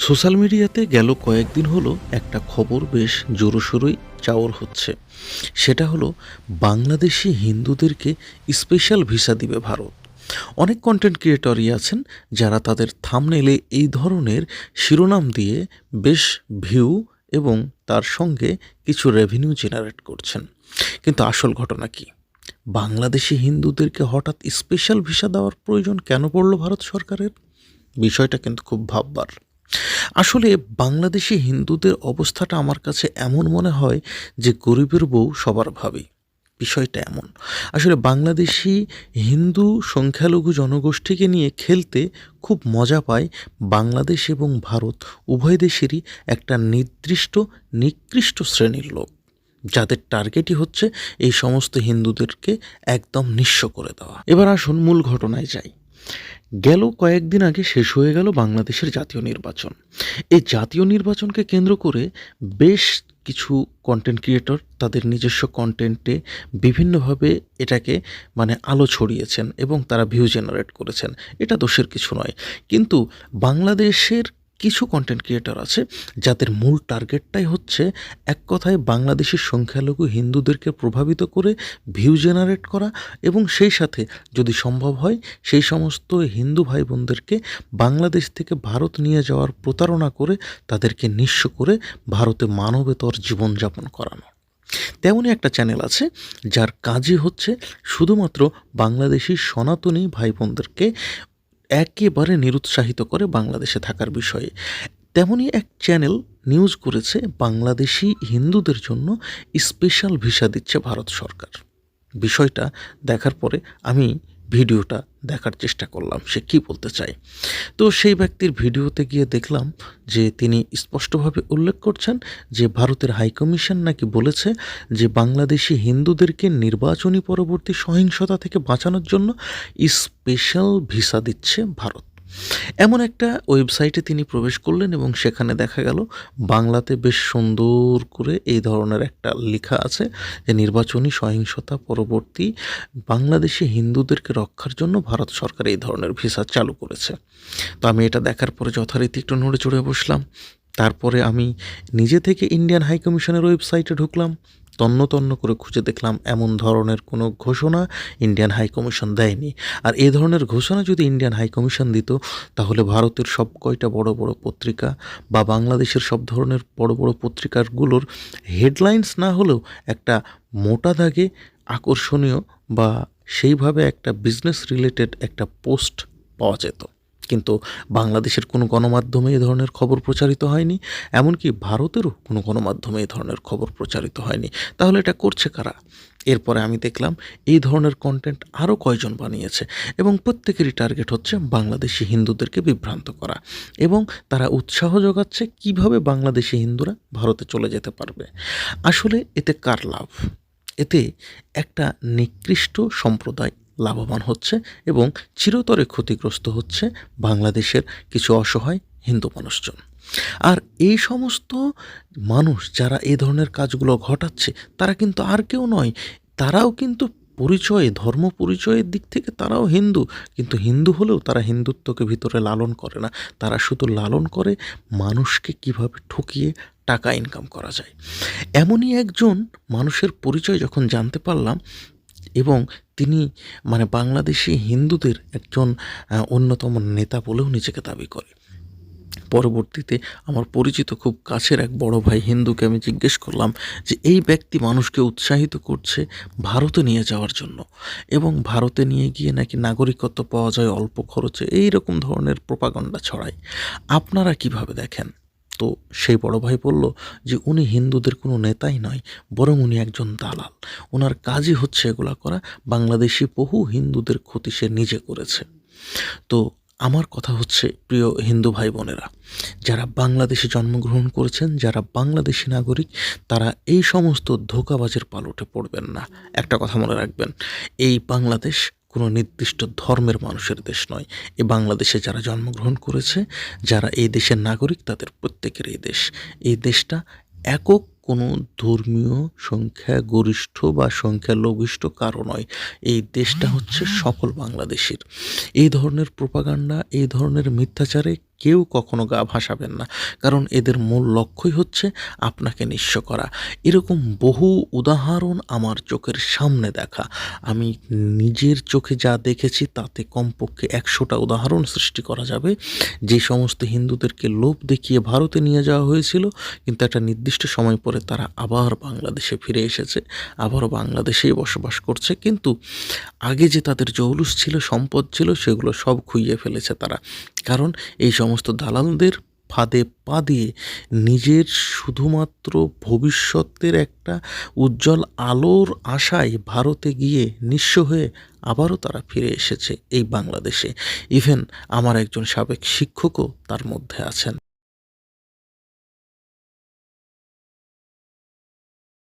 Social মিডিয়াতে গেল কয়েকদিন হলো একটা খবর বেশ জোরসোরই চাওর হচ্ছে। সেটা হলো বাংলাদেশি হিন্দুদেরকে স্পেশাল ভিসা দিবে ভারত। অনেক কন্টেন্ট ক্রিয়েটরই আছেন যারা তাদের থাম্বনেইলে এই ধরনের শিরোনাম দিয়ে বেশ ভিউ এবং তার সঙ্গে কিছু রেভিনিউ জেনারেট করছেন। কিন্তু আসল ঘটনা কি? বাংলাদেশি হিন্দুদেরকে হঠাৎ স্পেশাল ভিসা দেওয়ার প্রয়োজন কেন পড়ল ভারত সরকারের? বিষয়টা কিন্তু খুব ভাববার। আসলে বাংলাদেশি হিন্দুদের অবস্থাটা আমার কাছে এমন মনে হয় যে গরিবের বউ সবার ভাবি। বিষয়টা এমন, আসলে বাংলাদেশি হিন্দু সংখ্যালঘু জনগোষ্ঠীকে নিয়ে খেলতে খুব মজা পায় বাংলাদেশ এবং ভারত উভয় দেশেরই একটা নির্দিষ্ট নিকৃষ্ট শ্রেণীর লোক, যাদের টার্গেটই হচ্ছে এই সমস্ত হিন্দুদেরকে একদম নিঃস্ব করে দেওয়া। এবার আসুন মূল ঘটনায় যাই। গেল কয়েকদিন আগে শেষ হয়ে গেল বাংলাদেশের জাতীয় নির্বাচন। এই জাতীয় নির্বাচনকে কেন্দ্র করে বেশ কিছু কন্টেন্ট ক্রিয়েটর তাদের নিজস্ব কন্টেন্টে বিভিন্নভাবে এটাকে আলো ছড়িয়েছেন এবং তারা ভিউ জেনারেট করেছেন। এটা দোষের কিছু নয়, কিন্তু বাংলাদেশের কিছু কন্টেন্ট ক্রিয়েটর আছে যাদের মূল টার্গেটটাই হচ্ছে এক কথায় বাংলাদেশের সংখ্যালঘু হিন্দুদেরকে প্রভাবিত করে ভিউ জেনারেট করা, এবং সেই সাথে যদি সম্ভব হয় সেই সমস্ত হিন্দু ভাই বোনদেরকে বাংলাদেশ থেকে ভারত নিয়ে যাওয়ার প্রতারণা করে তাদেরকে নিঃস্ব করে ভারতে মানবেতর জীবনযাপন করানো। তেমনই একটা চ্যানেল আছে যার কাজই হচ্ছে শুধুমাত্র বাংলাদেশি সনাতনী ভাই বোনদেরকে একেবারে নিরুৎসাহিত করে বাংলাদেশে থাকার বিষয়ে। তেমনই এক চ্যানেল নিউজ করেছে বাংলাদেশি হিন্দুদের জন্য স্পেশাল ভিসা দিচ্ছে ভারত সরকার। বিষয়টা দেখার পরে আমি ভিডিওটা দেখার চেষ্টা করলাম সে কী বলতে চায়। তো সেই ব্যক্তির ভিডিওতে গিয়ে দেখলাম যে তিনি স্পষ্টভাবে উল্লেখ করছেন যে ভারতের হাইকমিশন নাকি বলেছে যে বাংলাদেশি হিন্দুদেরকে নির্বাচনী পরবর্তী সহিংসতা থেকে বাঁচানোর জন্য স্পেশাল ভিসা দিচ্ছে ভারত। এমন একটা ওয়েবসাইটে তিনি প্রবেশ করলেন এবং সেখানে দেখা গেল বাংলাতে বেশ সুন্দর করে এই ধরনের একটা লেখা আছে যে নির্বাচনী সহিংসতা পরবর্তী বাংলাদেশি হিন্দুদেরকে রক্ষার জন্য ভারত সরকার এই ধরনের ভিসা চালু করেছে। তো আমি এটা দেখার পরে যথারীতি একটু নড়ে চড়ে বসলাম। তারপরে আমি নিজে থেকে ইন্ডিয়ান হাইকমিশনের ওয়েবসাইটে ঢুকলাম, তন্ন তন্ন করে খুঁজে দেখলাম এমন ধরনের কোনো ঘোষণা ইন্ডিয়ান হাইকমিশন দেয়নি। আর এই ধরনের ঘোষণা যদি ইন্ডিয়ান হাইকমিশন দিত তাহলে ভারতের সব কয়টা বড় বড় পত্রিকা বা বাংলাদেশের সব ধরনের বড় বড় পত্রিকাগুলোর হেডলাইন্স না হলেও একটা মোটা দাগে আকর্ষণীয় বা সেইভাবে একটা বিজনেস রিলেটেড একটা পোস্ট পাওয়া যেত। কিন্তু বাংলাদেশের কোনো গণমাধ্যমে এই ধরনের খবর প্রচারিত হয়নি, এমনকি ভারতেরও কোনো গণমাধ্যমে এই ধরনের খবর প্রচারিত হয়নি। তাহলে এটা করছে কারা? এরপরে আমি দেখলাম এই ধরনের কন্টেন্ট আরও কয়জন বানিয়েছে এবং প্রত্যেকেরই টার্গেট হচ্ছে বাংলাদেশি হিন্দুদেরকে বিভ্রান্ত করা, এবং তারা উৎসাহ যোগাচ্ছে কিভাবে বাংলাদেশি হিন্দুরা ভারতে চলে যেতে পারবে। আসলে এতে কার লাভ? এতে একটা নিকৃষ্ট সম্প্রদায় লাভবান হচ্ছে এবং চিরতরে ক্ষতিগ্রস্ত হচ্ছে বাংলাদেশের কিছু অসহায় হিন্দু মানুষজন। আর এই সমস্ত মানুষ যারা এই ধরনের কাজগুলো ঘটাচ্ছে তারা কিন্তু আর কেউ নয়, তারাও কিন্তু পরিচয়ে ধর্ম পরিচয়ের দিক থেকে তারাও হিন্দু, কিন্তু হিন্দু হলেও তারা হিন্দুত্বকে ভিতরে লালন করে না। তারা শুধু লালন করে মানুষকে কিভাবে ঠকিয়ে টাকা ইনকাম করা যায়। এমনই একজন মানুষের পরিচয় যখন জানতে পারলাম, এবং তিনি বাংলাদেশি হিন্দুদের একজন অন্যতম নেতা বলেও নিজেকে দাবি করে। পরবর্তীতে আমার পরিচিত খুব কাছের এক বড় ভাই হিন্দুকে আমি জিজ্ঞেস করলাম যে এই ব্যক্তি মানুষকে উৎসাহিত করছে ভারতে নিয়ে যাওয়ার জন্য, এবং ভারতে নিয়ে গিয়ে নাকি নাগরিকত্ব পাওয়া যায় অল্প খরচে, এই রকম ধরনের প্রোপাগান্ডা ছড়ায়। আপনারা কিভাবে দেখেন? তো সেই বড় ভাই বলল যে উনি হিন্দুদের কোনো নেতাই নয়, বরং উনি একজন দালাল। ওনার কাজই হচ্ছে এগুলা করা। বাংলাদেশি বহু হিন্দুদের ক্ষতি সে নিজে করেছে। তো আমার কথা হচ্ছে, প্রিয় হিন্দু ভাই বোনেরা, যারা বাংলাদেশে জন্মগ্রহণ করেছেন, যারা বাংলাদেশি নাগরিক, তারা এই সমস্ত ধোঁকাবাজের পালটে পড়বেন না। একটা কথা মনে রাখবেন, এই বাংলাদেশ কোনো নির্দিষ্ট ধর্মের মানুষের দেশ নয়। এই বাংলাদেশে যারা জন্মগ্রহণ করেছে, যারা এই দেশের নাগরিক, তাদের প্রত্যেকের এই দেশ। এই দেশটা একক কোনো ধর্মীয় সংখ্যাগরিষ্ঠ বা সংখ্যালঘিষ্ঠ কারো নয়। এই দেশটা হচ্ছে সকল বাংলাদেশের। এই ধরনের প্রোপাগান্ডা, এই ধরনের মিথ্যাচারে কেউ কখনো গা ভাসাবেন না, কারণ এদের মূল লক্ষ্যই হচ্ছে আপনাকে নিঃস্ব করা। এরকম বহু উদাহরণ আমার চোখের সামনে দেখা। আমি নিজের চোখে যা দেখেছি তাতে কমপক্ষে ১০০টা উদাহরণ সৃষ্টি করা যাবে। যে সমস্ত হিন্দুদেরকে লোভ দেখিয়ে ভারতে নিয়ে যাওয়া হয়েছিল, কিন্তু একটা নির্দিষ্ট সময় পরে তারা আবার বাংলাদেশে ফিরে এসেছে, আবারও বাংলাদেশেই বসবাস করছে। কিন্তু আগে যে তাদের জৌলুস ছিল, সম্পদ ছিল, সেগুলো সব খুইয়ে ফেলেছে তারা। কারণ এই সমস্ত দালালদের ফাঁদে পা দিয়ে নিজের শুধুমাত্র ভবিষ্যতের একটা উজ্জ্বল আলোর আশায় ভারতে গিয়ে নিঃস্ব হয়ে আবারও তারা ফিরে এসেছে এই বাংলাদেশে। ইভেন আমার একজন সাবেক শিক্ষকও তার মধ্যে আছেন।